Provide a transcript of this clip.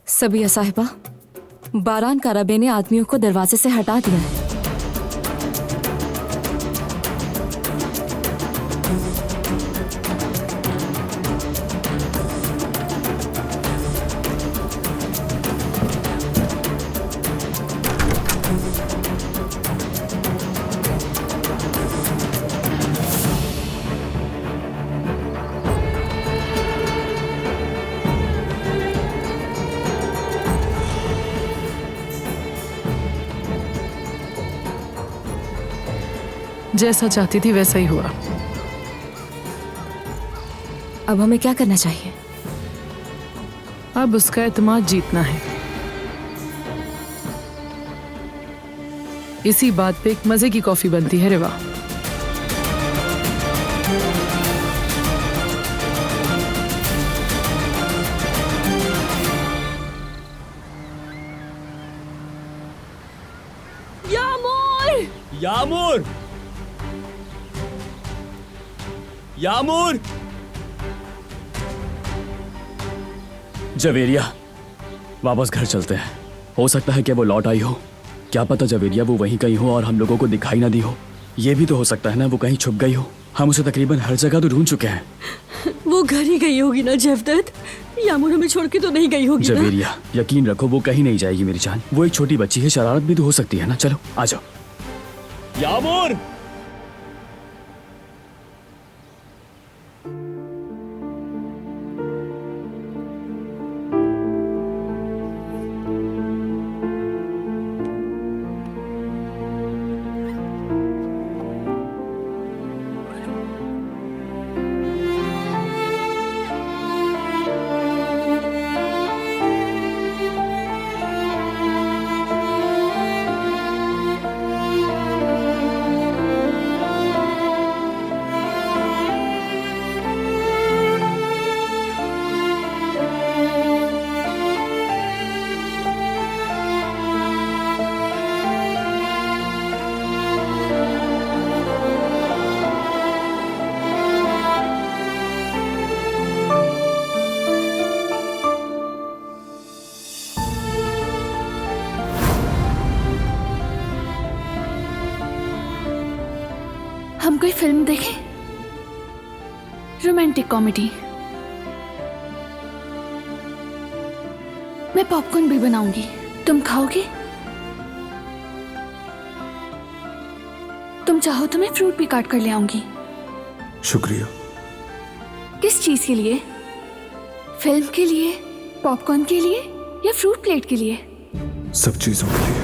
सबिया साहिबा, बारान काराबे ने आदमियों को दरवाजे से हटा दिया है। जैसा चाहती थी वैसा ही हुआ। अब हमें क्या करना चाहिए? अब उसका एतमाद जीतना है। इसी बात पे एक मजे की कॉफी बनती है रिवा। यामूर! यामूर! जवेरिया, वापस घर चलते हैं। हो सकता है कि वो लौट आई हो। क्या पता जवेरिया वो वहीं कहीं हो और हम लोगों को दिखाई ना दी हो। ये भी तो हो सकता है ना वो कहीं छुप गई हो। हम उसे तकरीबन हर जगह तो ढूंढ चुके हैं। वो घर ही गई होगी ना जवदत। यामूर हमें छोड़ के तो नहीं गई होगी ना? जवेरिया, यकीन रखो वो कहीं नहीं जाएगी मेरी जान। वो एक छोटी बच्ची है, शरारत भी तो हो सकती है ना। चलो आ जाओ। यामूर! हम कोई फिल्म देखें? Romantic comedy. मैं पॉपकॉर्न भी बनाऊंगी, तुम खाओगे? तुम चाहो तो मैं फ्रूट भी काट कर ले आऊंगी। शुक्रिया। किस चीज के लिए? फिल्म के लिए, पॉपकॉर्न के लिए या फ्रूट प्लेट के लिए? सब चीजों के लिए।